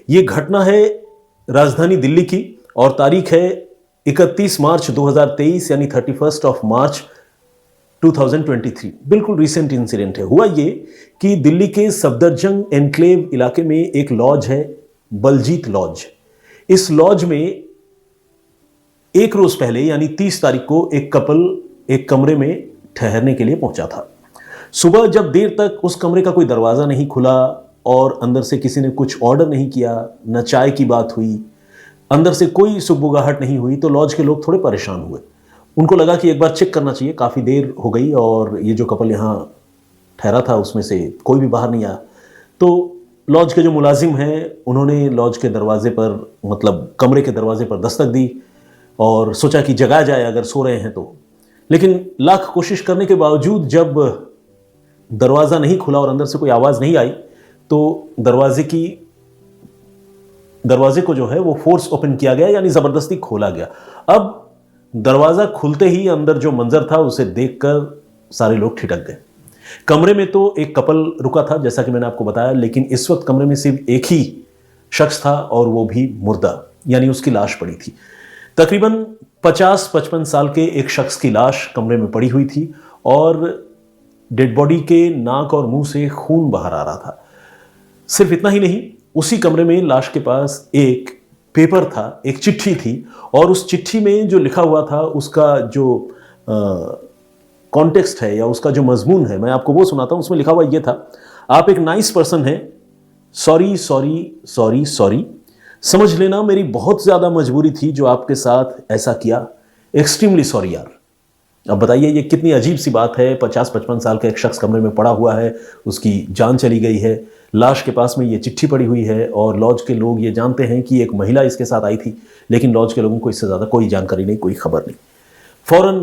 ये घटना है राजधानी दिल्ली की और तारीख है 31 मार्च 2023 यानी 31 ऑफ मार्च 2023। बिल्कुल रिसेंट इंसिडेंट है। हुआ ये कि दिल्ली के सफदरजंग एनक्लेव इलाके में एक लॉज है, बलजीत लॉज। इस लॉज में एक रोज पहले यानी 30 तारीख को एक कपल एक कमरे में ठहरने के लिए पहुंचा था। सुबह जब देर तक उस कमरे का कोई दरवाजा नहीं खुला और अंदर से किसी ने कुछ ऑर्डर नहीं किया, न चाय की बात हुई, अंदर से कोई सुगबुगाहट नहीं हुई, तो लॉज के लोग थोड़े परेशान हुए। उनको लगा कि एक बार चेक करना चाहिए, काफ़ी देर हो गई और ये जो कपल यहाँ ठहरा था उसमें से कोई भी बाहर नहीं आया। तो लॉज के जो मुलाजिम हैं उन्होंने लॉज के दरवाजे पर, मतलब कमरे के दरवाजे पर दस्तक दी और सोचा कि जगाया जाए अगर सो रहे हैं तो। लेकिन लाख कोशिश करने के बावजूद जब दरवाज़ा नहीं खुला और अंदर से कोई आवाज़ नहीं आई तो दरवाजे को जो है वो फोर्स ओपन किया गया, यानी ज़बरदस्ती खोला गया। अब दरवाज़ा खुलते ही अंदर जो मंजर था उसे देखकर सारे लोग ठिठक गए। कमरे में तो एक कपल रुका था जैसा कि मैंने आपको बताया, लेकिन इस वक्त कमरे में सिर्फ एक ही शख्स था और वो भी मुर्दा, यानी उसकी लाश पड़ी थी। तकरीबन 50-55 साल के एक शख्स की लाश कमरे में पड़ी हुई थी और डेड बॉडी के नाक और मुंह से खून बाहर आ रहा था। सिर्फ इतना ही नहीं, उसी कमरे में लाश के पास एक पेपर था, एक चिट्ठी थी और उस चिट्ठी में जो लिखा हुआ था उसका जो कॉन्टेक्स्ट है या उसका जो मजमून है, मैं आपको वो सुनाता हूं। उसमें लिखा हुआ ये था, आप एक नाइस पर्सन हैं, सॉरी सॉरी सॉरी सॉरी, समझ लेना मेरी बहुत ज्यादा मजबूरी थी जो आपके साथ ऐसा किया, एक्सट्रीमली सॉरी यार। अब बताइए ये कितनी अजीब सी बात है। 50-55 साल का एक शख्स कमरे में पड़ा हुआ है, उसकी जान चली गई है, लाश के पास में ये चिट्ठी पड़ी हुई है और लॉज के लोग ये जानते हैं कि एक महिला इसके साथ आई थी, लेकिन लॉज के लोगों को इससे ज़्यादा कोई जानकारी नहीं, कोई खबर नहीं। फौरन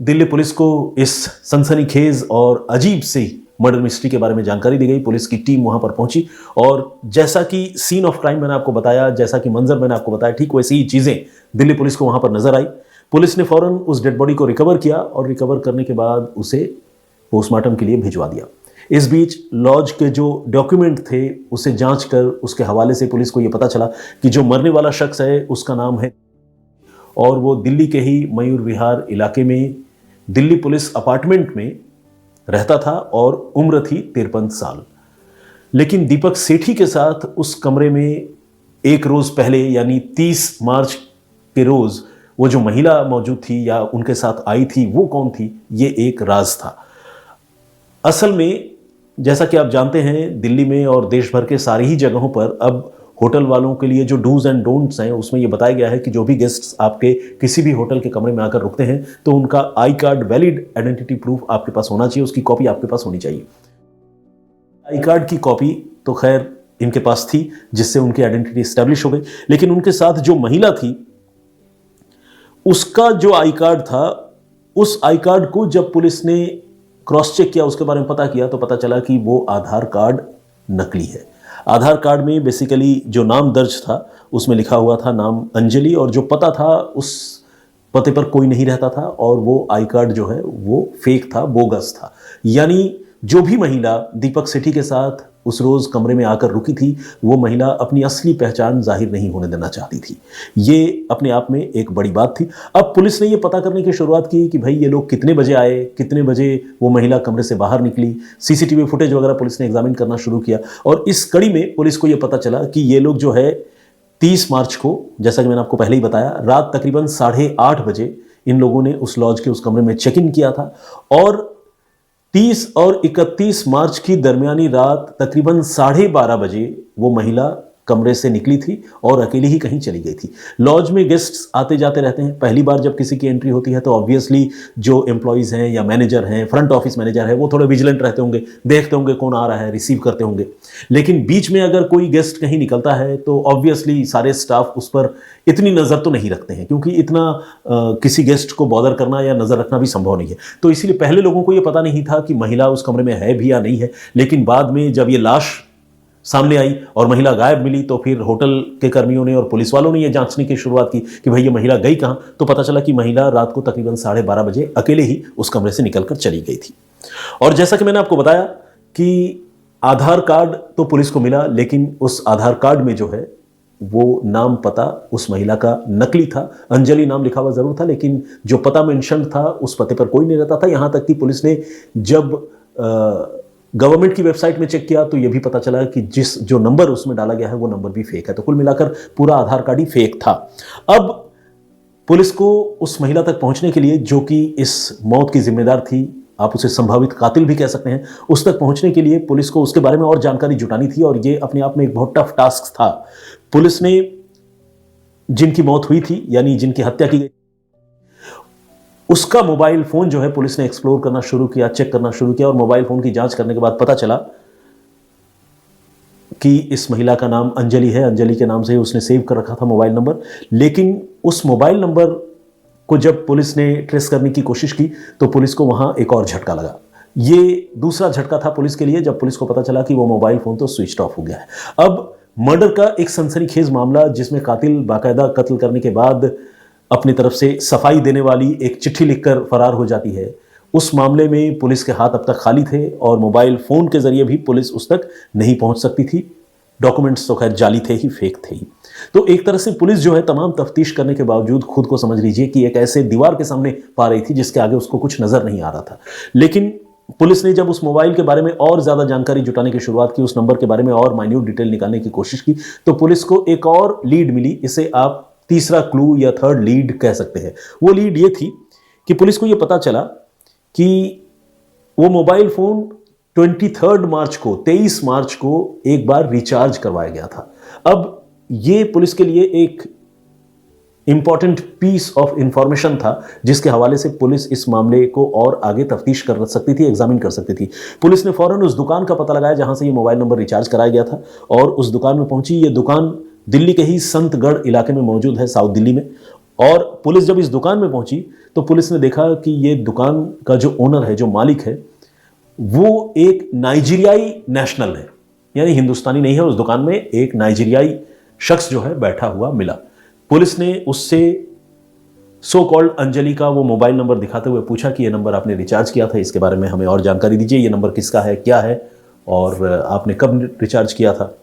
दिल्ली पुलिस को इस सनसनीखेज और अजीब सी मर्डर मिस्ट्री के बारे में जानकारी दी गई। पुलिस की टीम वहां पर पहुंची और जैसा कि सीन ऑफ क्राइम मैंने आपको बताया, जैसा कि मंजर मैंने आपको बताया, ठीक वैसी ही चीज़ें दिल्ली पुलिस को वहां पर नजर आई। पुलिस ने फौरन उस डेड बॉडी को रिकवर किया और रिकवर करने के बाद उसे पोस्टमार्टम के लिए भिजवा दिया। इस बीच लॉज के जो डॉक्यूमेंट थे उसे जांच कर उसके हवाले से पुलिस को यह पता चला कि जो मरने वाला शख्स है उसका नाम है और वो दिल्ली के ही मयूर विहार इलाके में दिल्ली पुलिस अपार्टमेंट में रहता था और उम्र थी 53 साल। लेकिन दीपक सेठी के साथ उस कमरे में एक रोज पहले यानी 30 मार्च के रोज वो जो महिला मौजूद थी या उनके साथ आई थी वो कौन थी, ये एक राज था। असल में जैसा कि आप जानते हैं दिल्ली में और देश भर के सारी ही जगहों पर अब होटल वालों के लिए जो डूज एंड डोंट्स हैं उसमें यह बताया गया है कि जो भी गेस्ट्स आपके किसी भी होटल के कमरे में आकर रुकते हैं तो उनका I card, valid identity proof आपके पास होना चाहिए, उसकी कॉपी आपके पास होनी चाहिए। आई कार्ड की कॉपी तो खैर इनके पास थी जिससे उनकी आइडेंटिटी एस्टैब्लिश हो गई, लेकिन उनके साथ जो महिला थी उसका जो आई कार्ड था, उस आई कार्ड को जब पुलिस ने क्रॉस चेक किया, उसके बारे में पता किया तो पता चला कि वो आधार कार्ड नकली है। आधार कार्ड में बेसिकली जो नाम दर्ज था उसमें लिखा हुआ था नाम अंजलि और जो पता था उस पते पर कोई नहीं रहता था और वो आई कार्ड जो है वो फेक था, बोगस था। यानी जो भी महिला दीपक सेठी के साथ उस रोज कमरे में आकर रुकी थी वो महिला अपनी असली पहचान जाहिर नहीं होने देना चाहती थी। ये अपने आप में एक बड़ी बात थी। अब पुलिस ने ये पता करने की शुरुआत की कि भाई ये लोग कितने बजे आए, कितने बजे वो महिला कमरे से बाहर निकली। सीसीटीवी फुटेज वगैरह पुलिस ने एग्जामिन करना शुरू किया और इस कड़ी में पुलिस को ये पता चला कि ये लोग जो है 30 मार्च को, जैसा कि मैंने आपको पहले ही बताया, रात तकरीबन 8:30 बजे इन लोगों ने उस लॉज के उस कमरे में चेक इन किया था और 30 और 31 मार्च की दरमियानी रात तकरीबन 12:30 बजे वो महिला कमरे से निकली थी और अकेली ही कहीं चली गई थी। लॉज में गेस्ट्स आते जाते रहते हैं। पहली बार जब किसी की एंट्री होती है तो ऑब्वियसली जो एम्प्लॉयज़ हैं या मैनेजर हैं, फ्रंट ऑफिस मैनेजर है, वो थोड़े विजिलेंट रहते होंगे, देखते होंगे कौन आ रहा है, रिसीव करते होंगे। लेकिन बीच में अगर कोई गेस्ट कहीं निकलता है तो ऑब्वियसली सारे स्टाफ उस पर इतनी नज़र तो नहीं रखते हैं क्योंकि इतना किसी गेस्ट को बॉदर करना या नज़र रखना भी संभव नहीं है। तो इसीलिए पहले लोगों को ये पता नहीं था कि महिला उस कमरे में है भी या नहीं है। लेकिन बाद में जब ये लाश सामने आई और महिला गायब मिली तो फिर होटल के कर्मियों ने और पुलिस वालों ने यह जांचने की शुरुआत की कि भाई ये महिला गई कहां। तो पता चला कि महिला रात को तकरीबन 12:30 बजे अकेले ही उस कमरे से निकलकर चली गई थी। और जैसा कि मैंने आपको बताया कि आधार कार्ड तो पुलिस को मिला, लेकिन उस आधार कार्ड में जो है वो नाम पता उस महिला का नकली था। अंजलि नाम लिखा हुआ जरूर था, लेकिन जो पता मेंशन था उस पते पर कोई नहीं रहता था। यहां तक कि पुलिस ने जब गवर्नमेंट की वेबसाइट में चेक किया तो यह भी पता चला कि जो नंबर उसमें डाला गया है वो नंबर भी फेक है। तो कुल मिलाकर पूरा आधार कार्ड ही फेक था। अब पुलिस को उस महिला तक पहुंचने के लिए, जो कि इस मौत की जिम्मेदार थी, आप उसे संभावित कातिल भी कह सकते हैं, उस तक पहुंचने के लिए पुलिस को उसके बारे में और जानकारी जुटानी थी, और ये अपने आप में एक बहुत टफ टास्क था। पुलिस ने जिनकी मौत हुई थी, यानी जिनकी हत्या की गई, उसका मोबाइल फोन जो है पुलिस ने एक्सप्लोर करना शुरू किया, चेक करना शुरू किया, और मोबाइल फोन की जांच करने के बाद पता चला कि इस महिला का नाम अंजलि है। अंजलि के नाम से उसने सेव कर रखा था मोबाइल नंबर। लेकिन उस मोबाइल नंबर को जब पुलिस ने ट्रेस करने की कोशिश की तो पुलिस को वहां एक और झटका लगा। ये दूसरा झटका था पुलिस के लिए, जब पुलिस को पता चला कि वो मोबाइल फोन तो स्विच ऑफ हो गया है। अब मर्डर का एक सनसनीखेज मामला, जिसमें कातिल बाकायदा कत्ल करने के बाद अपनी तरफ से सफाई देने वाली एक चिट्ठी लिखकर फरार हो जाती है, उस मामले में पुलिस के हाथ अब तक खाली थे और मोबाइल फोन के जरिए भी पुलिस उस तक नहीं पहुंच सकती थी। डॉक्यूमेंट्स तो खैर जाली थे ही, फेक थे ही। तो एक तरह से पुलिस जो है तमाम तफ्तीश करने के बावजूद खुद को समझ लीजिए कि एक ऐसे दीवार के सामने पा रही थी जिसके आगे उसको कुछ नजर नहीं आ रहा था। लेकिन पुलिस ने जब उस मोबाइल के बारे में और ज्यादा जानकारी जुटाने की शुरुआत की, उस नंबर के बारे में और माइन्यूट डिटेल निकालने की कोशिश की, तो पुलिस को एक और लीड मिली। इसे आप तीसरा क्लू या थर्ड लीड कह सकते हैं। वो लीड ये थी कि पुलिस को ये पता चला कि वो मोबाइल फोन 23 मार्च को एक बार रिचार्ज करवाया गया था। अब ये पुलिस के लिए एक इंपॉर्टेंट पीस ऑफ इंफॉर्मेशन था, जिसके हवाले से पुलिस इस मामले को और आगे तफ्तीश कर सकती थी, एग्जामिन कर सकती थी। पुलिस ने फौरन उस दुकान का पता लगाया जहां से ये मोबाइल नंबर रिचार्ज कराया गया था, और उस दुकान में पहुंची। ये दुकान दिल्ली के ही संतगढ़ इलाके में मौजूद है, साउथ दिल्ली में। और पुलिस जब इस दुकान में पहुंची तो पुलिस ने देखा कि ये दुकान का जो ओनर है, जो मालिक है, वो एक नाइजीरियाई नेशनल है, यानी हिंदुस्तानी नहीं है। उस दुकान में एक नाइजीरियाई शख्स जो है बैठा हुआ मिला। पुलिस ने उससे सो कॉल्ड अंजलि का वो मोबाइल नंबर दिखाते हुए पूछा कि ये नंबर आपने रिचार्ज किया था, इसके बारे में हमें और जानकारी दीजिए। ये नंबर किसका है, क्या है, और आपने कब रिचार्ज किया था?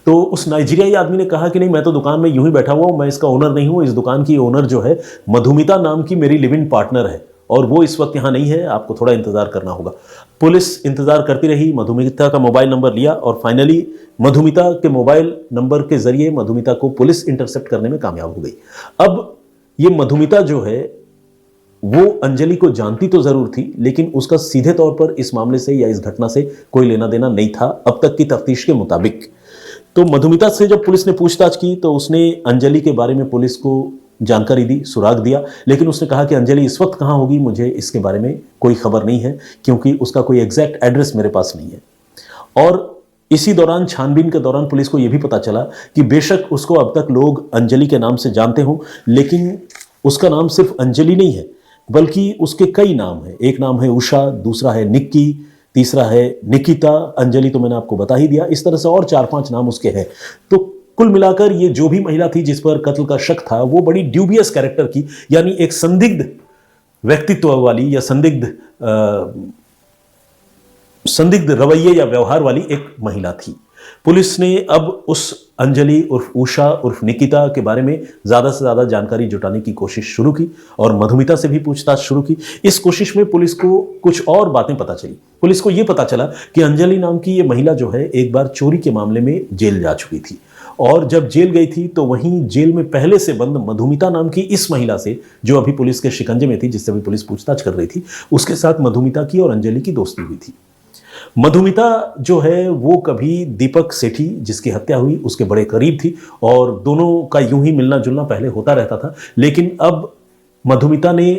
तो उस नाइजीरियाई आदमी ने कहा कि नहीं, मैं तो दुकान में यूं ही बैठा हुआ हूं, मैं इसका ओनर नहीं हूं। इस दुकान की ओनर जो है मधुमिता नाम की मेरी लिव इन पार्टनर है, और वो इस वक्त यहां नहीं है, आपको थोड़ा इंतजार करना होगा। पुलिस इंतजार करती रही, मधुमिता का मोबाइल नंबर लिया, और फाइनली मधुमिता के मोबाइल नंबर के जरिए मधुमिता को पुलिस इंटरसेप्ट करने में कामयाब हो गई। अब ये मधुमिता जो है वो अंजलि को जानती तो जरूर थी, लेकिन उसका सीधे तौर पर इस मामले से या इस घटना से कोई लेना देना नहीं था अब तक की तफ्तीश के मुताबिक। तो मधुमिता से जब पुलिस ने पूछताछ की तो उसने अंजलि के बारे में पुलिस को जानकारी दी, सुराग दिया, लेकिन उसने कहा कि अंजलि इस वक्त कहां होगी मुझे इसके बारे में कोई खबर नहीं है, क्योंकि उसका कोई एग्जैक्ट एड्रेस मेरे पास नहीं है। और इसी दौरान, छानबीन के दौरान, पुलिस को यह भी पता चला कि बेशक उसको अब तक लोग अंजलि के नाम से जानते हो, लेकिन उसका नाम सिर्फ अंजलि नहीं है, बल्कि उसके कई नाम हैं। एक नाम है उषा, दूसरा है निक्की, तीसरा है निकिता, अंजलि तो मैंने आपको बता ही दिया। इस तरह से और 4-5 नाम उसके हैं। तो कुल मिलाकर ये जो भी महिला थी जिस पर कत्ल का शक था, वो बड़ी ड्यूबियस कैरेक्टर की, यानी एक संदिग्ध व्यक्तित्व वाली या संदिग्ध रवैये या व्यवहार वाली एक महिला थी। पुलिस ने अब उस अंजलि उर्फ उषा उर्फ निकिता के बारे में ज्यादा से ज्यादा जानकारी जुटाने की कोशिश शुरू की, और मधुमिता से भी पूछताछ शुरू की। इस कोशिश में पुलिस को कुछ और बातें पता चली। पुलिस को यह पता चला कि अंजलि नाम की यह महिला जो है एक बार चोरी के मामले में जेल जा चुकी थी, और जब जेल गई थी तो वहीं जेल में पहले से बंद मधुमिता नाम की इस महिला से, जो अभी पुलिस के शिकंजे में थी, जिससे भी पुलिस पूछताछ कर रही थी, उसके साथ मधुमिता की और अंजलि की दोस्ती हुई थी। मधुमिता जो है वो कभी दीपक सेठी, जिसकी हत्या हुई, उसके बड़े करीब थी, और दोनों का यूं ही मिलना जुलना पहले होता रहता था। लेकिन अब मधुमिता ने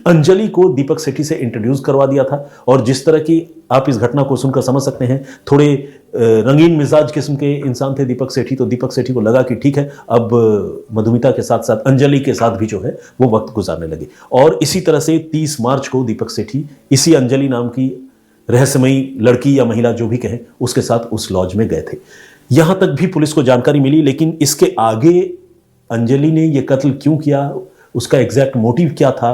अंजलि को दीपक सेठी से इंट्रोड्यूस करवा दिया था, और जिस तरह की आप इस घटना को सुनकर समझ सकते हैं, थोड़े रंगीन मिजाज किस्म के इंसान थे दीपक सेठी, तो दीपक सेठी को लगा कि ठीक है, अब मधुमिता के साथ साथ अंजलि के साथ भी जो है वो वक्त गुजारने लगे। और इसी तरह से 30 मार्च को दीपक सेठी इसी अंजलि नाम की रहस्यमयी लड़की या महिला जो भी कहें, उसके साथ उस लॉज में गए थे। यहां तक भी पुलिस को जानकारी मिली, लेकिन इसके आगे अंजलि ने यह कत्ल क्यों किया, उसका एग्जैक्ट मोटिव क्या था,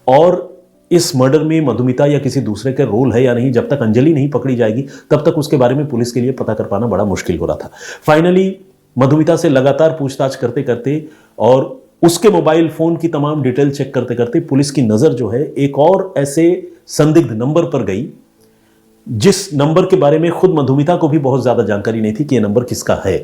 और इस मर्डर में मधुमिता या किसी दूसरे का रोल है या नहीं, जब तक अंजलि नहीं पकड़ी जाएगी तब तक उसके बारे में पुलिस के लिए पता कर पाना बड़ा मुश्किल हो रहा था। फाइनली मधुमिता से लगातार पूछताछ करते करते और उसके मोबाइल फोन की तमाम डिटेल चेक करते करते पुलिस की नजर जो है एक और ऐसे संदिग्ध नंबर पर गई, जिस नंबर के बारे में खुद मधुमिता को भी बहुत ज्यादा जानकारी नहीं थी कि यह नंबर किसका है।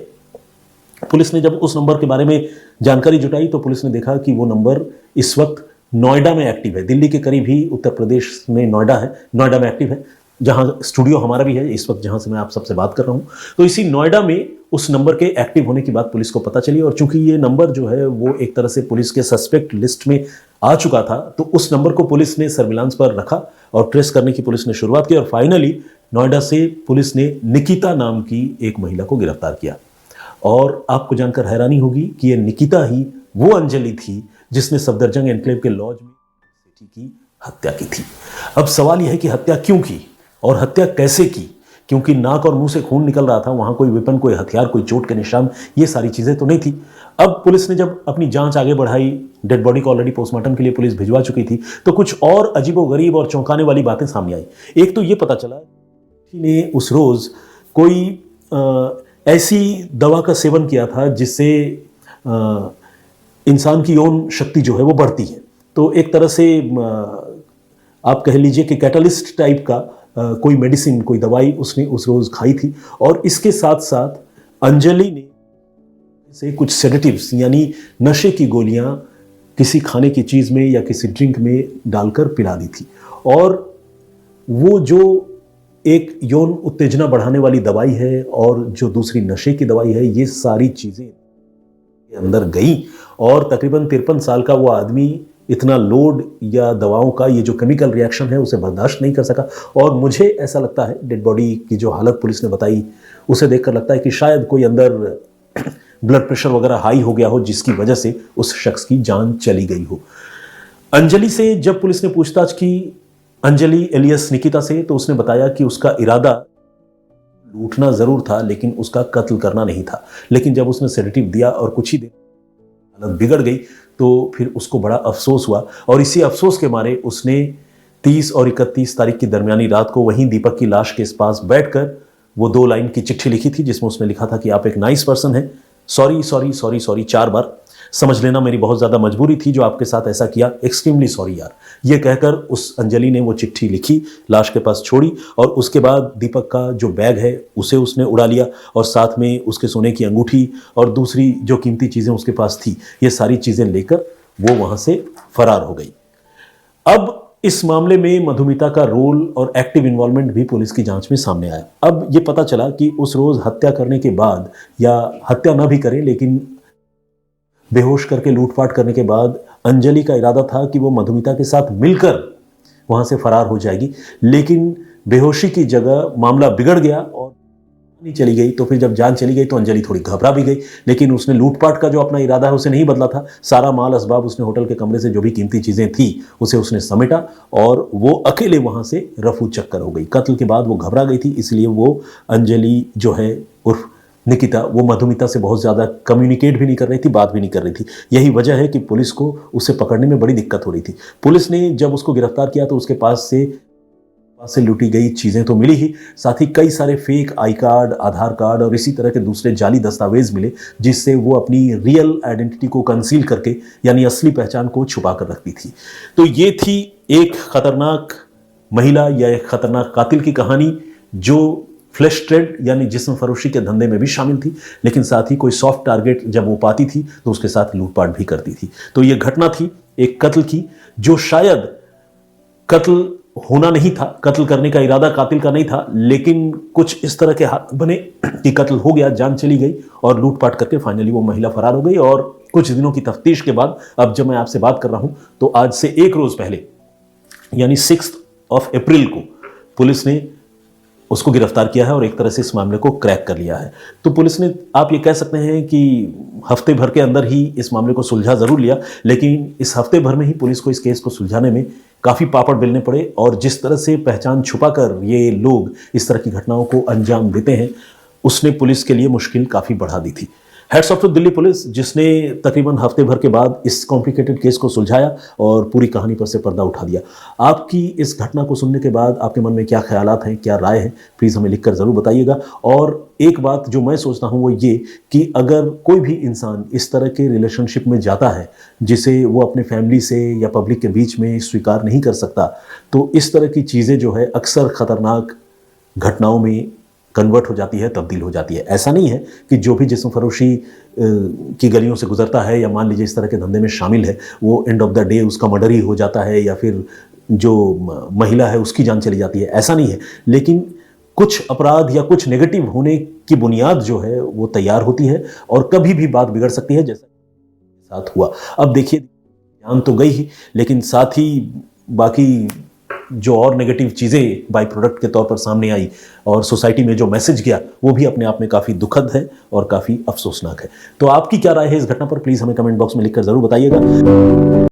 पुलिस ने जब उस नंबर के बारे में जानकारी जुटाई तो पुलिस ने देखा कि वो नंबर इस वक्त नोएडा में एक्टिव है। दिल्ली के करीब ही उत्तर प्रदेश में नोएडा है, नोएडा में एक्टिव है, जहां स्टूडियो हमारा भी है इस वक्त, जहां से मैं आप सबसे बात कर रहा हूं। तो इसी नोएडा में उस नंबर के एक्टिव होने की बात पुलिस को पता चली, और चूंकि ये नंबर जो है वो एक तरह से पुलिस के सस्पेक्ट लिस्ट में आ चुका था, तो उस नंबर को पुलिस ने सर्विलांस पर रखा और ट्रेस करने की पुलिस ने शुरुआत की, और फाइनली नोएडा से पुलिस ने निकिता नाम की एक महिला को गिरफ्तार किया। और आपको जानकर हैरानी होगी कि यह निकिता ही वो अंजलि थी जिसने सफदरजंग एनक्लेव के लॉज में सेठी की हत्या की थी। अब सवाल यह है कि हत्या क्यों की और हत्या कैसे की, क्योंकि नाक और मुंह से खून निकल रहा था, वहां कोई वेपन, कोई हथियार, कोई चोट के निशान, ये सारी चीजें तो नहीं थी। अब पुलिस ने जब अपनी जांच आगे बढ़ाई, डेड बॉडी को ऑलरेडी पोस्टमार्टम के लिए पुलिस भिजवा चुकी थी, तो कुछ और अजीबोगरीब और चौंकाने वाली बातें सामने आई। एक तो ये पता चला कि ने उस रोज कोई ऐसी दवा का सेवन किया था जिससे इंसान की यौन शक्ति जो है वो बढ़ती है। तो एक तरह से आप कह लीजिए कि कैटलिस्ट टाइप का कोई मेडिसिन, कोई दवाई उसने उस रोज खाई थी, और इसके साथ साथ अंजलि ने से कुछ सेडेटिव्स यानी नशे की गोलियां किसी खाने की चीज में या किसी ड्रिंक में डालकर पिला दी थी। और वो जो एक यौन उत्तेजना बढ़ाने वाली दवाई है और जो दूसरी नशे की दवाई है, ये सारी चीजें अंदर गई, और तकरीबन 53 साल का वो आदमी इतना लोड या दवाओं का ये जो केमिकल रिएक्शन है उसे बर्दाश्त नहीं कर सका। और मुझे ऐसा लगता है, डेड बॉडी की जो हालत पुलिस ने बताई उसे देखकर लगता है कि शायद कोई अंदर ब्लड प्रेशर वगैरह हाई हो गया हो, जिसकी वजह से उस शख्स की जान चली गई हो। अंजलि से जब पुलिस ने पूछताछ की, अंजलि एलियस निकिता से, तो उसने बताया कि उसका इरादा लूटना जरूर था लेकिन उसका कत्ल करना नहीं था। लेकिन जब उसने सेडेटिव दिया और कुछ ही देर हालत बिगड़ गई तो फिर उसको बड़ा अफसोस हुआ, और इसी अफसोस के मारे उसने 30 और 31 तारीख की दरमियानी रात को वहीं दीपक की लाश के पास बैठकर वो 2 लाइन की चिट्ठी लिखी थी, जिसमें उसने लिखा था कि आप एक नाइस पर्सन हैं, सॉरी सॉरी सॉरी सॉरी 4 बार, समझ लेना मेरी बहुत ज्यादा मजबूरी थी जो आपके साथ ऐसा किया, एक्सट्रीमली सॉरी यार। ये कहकर उस अंजलि ने वो चिट्ठी लिखी, लाश के पास छोड़ी, और उसके बाद दीपक का जो बैग है उसे उसने उड़ा लिया, और साथ में उसके सोने की अंगूठी और दूसरी जो कीमती चीजें उसके पास थी, ये सारी चीजें लेकर वो वहां से फरार हो गई। अब इस मामले में मधुमिता का रोल और एक्टिव इन्वॉल्वमेंट भी पुलिस की जांच में सामने आया। अब ये पता चला कि उस रोज हत्या करने के बाद, या हत्या न भी करें लेकिन बेहोश करके लूटपाट करने के बाद, अंजलि का इरादा था कि वो मधुमिता के साथ मिलकर वहां से फरार हो जाएगी, लेकिन बेहोशी की जगह मामला बिगड़ गया और नहीं चली गई। तो फिर जब जान चली गई तो अंजलि थोड़ी घबरा भी गई, लेकिन उसने लूटपाट का जो अपना इरादा है उसे नहीं बदला था। सारा माल असबाब उसने होटल के कमरे से जो भी कीमती चीजें थी उसे उसने समेटा, और वो अकेले वहां से रफू चक्कर हो गई। कत्ल के बाद वो घबरा गई थी, इसलिए वो अंजलि जो है उर्फ निकिता, वो मधुमिता से बहुत ज्यादा कम्युनिकेट भी नहीं कर रही थी, बात भी नहीं कर रही थी। यही वजह है कि पुलिस को उसे पकड़ने में बड़ी दिक्कत हो रही थी। पुलिस ने जब उसको गिरफ्तार किया तो उसके पास से लूटी गई चीजें तो मिली ही, साथ ही कई सारे fake I card, Aadhaar card और इसी तरह के दूसरे जाली दस्तावेज मिले, जिससे वो अपनी रियल आइडेंटिटी को कंसील करके, यानी असली पहचान को छुपा कर रखती थी। तो ये थी एक खतरनाक महिला या एक खतरनाक कातिल की कहानी, जो फ्लैश ट्रेड यानी जिस्म फरोशी के धंधे में भी शामिल थी, लेकिन साथ ही कोई सॉफ्ट टारगेट जब वो पाती थी तो उसके साथ लूटपाट भी करती थी। तो ये घटना थी एक कत्ल की, जो शायद कत्ल होना नहीं था, कत्ल करने का इरादा कातिल का नहीं था, लेकिन कुछ इस तरह के हाथ बने कि कत्ल हो गया, जान चली गई, और लूटपाट करके फाइनली वो महिला फरार हो गई। और कुछ दिनों की तफ्तीश के बाद, अब जब मैं आपसे बात कर रहा हूं तो आज से 1 रोज पहले यानी 6 अप्रैल को पुलिस ने उसको गिरफ्तार किया है और एक तरह से इस मामले को क्रैक कर लिया है। तो पुलिस ने, आप ये कह सकते हैं कि हफ्ते भर के अंदर ही इस मामले को सुलझा जरूर लिया, लेकिन इस हफ्ते भर में ही पुलिस को इस केस को सुलझाने में काफी पापड़ बेलने पड़े, और जिस तरह से पहचान छुपाकर ये लोग इस तरह की घटनाओं को अंजाम देते हैं, उसने पुलिस के लिए मुश्किल काफी बढ़ा दी थी। Heads off to Delhi police, जिसने तकरीबन हफ्ते भर के बाद इस कॉम्प्लिकेटेड केस को सुलझाया और पूरी कहानी पर से पर्दा उठा दिया। आपकी इस घटना को सुनने के बाद आपके मन में क्या ख्यालात हैं, क्या राय है, प्लीज़ हमें लिखकर ज़रूर बताइएगा। और एक बात जो मैं सोचता हूँ वो ये कि अगर कोई भी इंसान इस तरह के रिलेशनशिप में जाता है जिसे वो अपने फैमिली से या पब्लिक के बीच में स्वीकार नहीं कर सकता, तो इस तरह की चीज़ें जो है अक्सर ख़तरनाक घटनाओं में कन्वर्ट हो जाती है, तब्दील हो जाती है। ऐसा नहीं है कि जो भी जिस्म फरोशी की गलियों से गुजरता है या मान लीजिए इस तरह के धंधे में शामिल है, वो एंड ऑफ द डे उसका मर्डर ही हो जाता है या फिर जो महिला है उसकी जान चली जाती है, ऐसा नहीं है। लेकिन कुछ अपराध या कुछ नेगेटिव होने की बुनियाद जो है वो तैयार होती है और कभी भी बात बिगड़ सकती है, जैसा साथ हुआ। अब देखिए, जान तो गई ही, लेकिन साथ ही बाकी जो और नेगेटिव चीज़ें बाई प्रोडक्ट के तौर पर सामने आई और सोसाइटी में जो मैसेज गया, वो भी अपने आप में काफ़ी दुखद है और काफ़ी अफसोसनाक है। तो आपकी क्या राय है इस घटना पर, प्लीज़ हमें कमेंट बॉक्स में लिखकर ज़रूर बताइएगा।